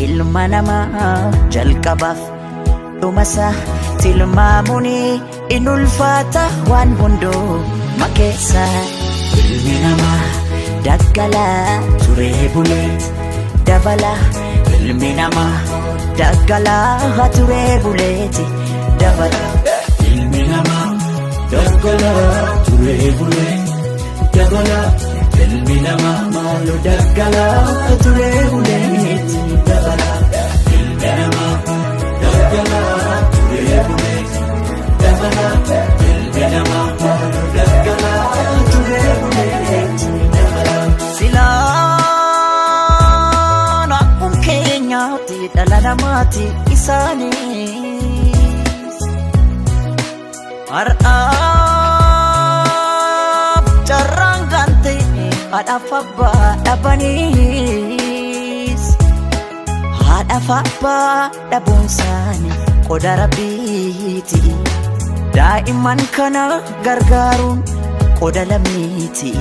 ilma namaa jalqabaaf dhumasaa tilmaamuni in ulfaata waan hundoo makeessa. Ilmi namaa daggalaa turee bulee dabala. Ilmi namaa daggalaa turee buleeti dabala. Ilmi namaa daggalaa turee bulee dabala. Ilmi namaa maaloo daggalaa turee buleeti dabala. Ilmi namaa daggalaa turee buleeti dabala. Ilmi namaa maaloo daggalaa turee buleeti dabala. Silaan akkuma keenyaatti dhala namaati isaanis har'aaf carraan gante haadhaaf abbaa dhabaniis haadhaaf abbaa dhabuun isaanii qoda Rabbiiti. Daa'imman kana gargaaruun qoda lammiiti.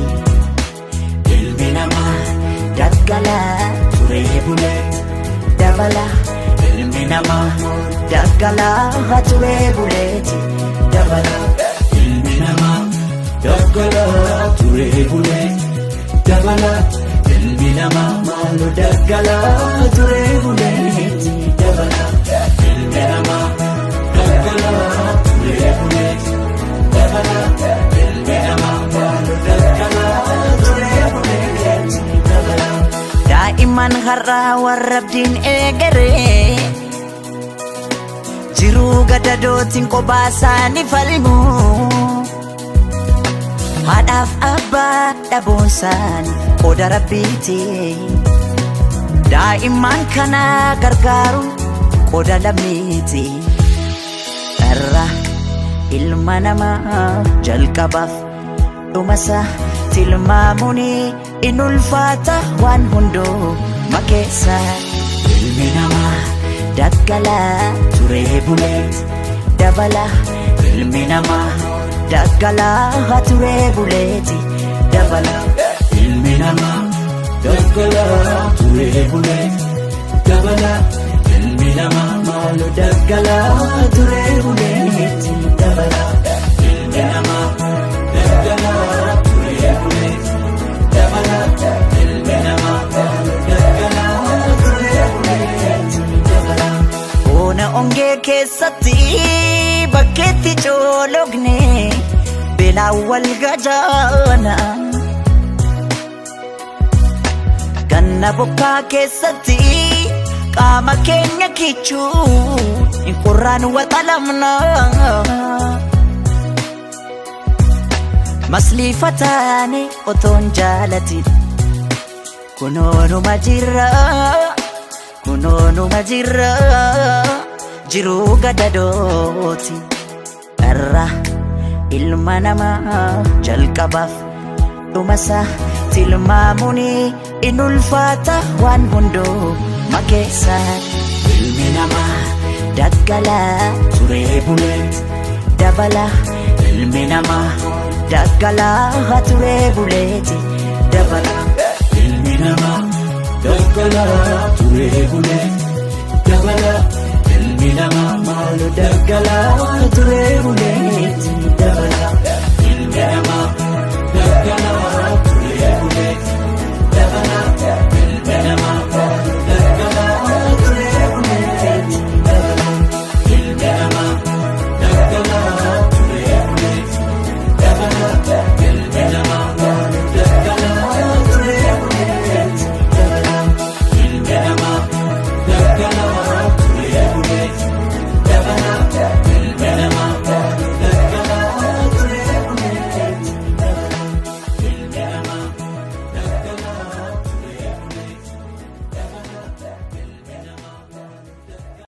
Ilmi namaa Daggalaa turee bulee dabala. ilmi namaa Daggalaa turee buleeti dabala. ilmi namaa daggalaa turee bulee dabala. Ilmi namaa maaloo daggalaa turee buleeti dabala. Ilmi namaa daggalaa turee buleeti dabala. Ilmi namaa maaloo daggalaa turee buleeti dabala. Daa'imman har'aa warra abdiin eegaree jiruu gadadootiin kophaa isaanii falmu. Haadhaaf abbaa dhabuun isaanii qoda Rabbiiti. Daa'imman kana gargaaruun qoda lammiiti. Irra ilma namaa jalqabaaf dhumasaa tilmaamuni in ulfaata waan hundoo makeessa. Ilmi namaa Daggalaa turee bulee dabala. ilmi namaa Daggalaa turee buleeti dabala. ilmi namaa daggalaa turee bulee dabala. Ilmi namaa maaloo daggalaa turee buleeti dabala. Ilmi namaa daggalaa turee bulee dabala. Ilmi namaa maaloo daggalaa turee buleeti dabala. Boona ongee keessatti bakkeetti coologne beelaan wal gajaana. Ganna bokkaa keessatti qaama keenya kichuu in qorraan waxalamna. Masliifataane otoon jaalatin kunoonuma jirra kunoonuma jirra jiruu gadadooti. Irra ilma namaa jalqabaaf dhumasaa tilmaamuni in ulfaata waan hundoo makeessa. Ilmi namaa Daggalaa turee bulee dabala. ilmi namaa Daggalaa turee buleeti dabala. ilmi namaa daggalaa turee bulee dabala. Ilmi namaa maaloo daggalaa turee buleeti dabala. Ilmi namaa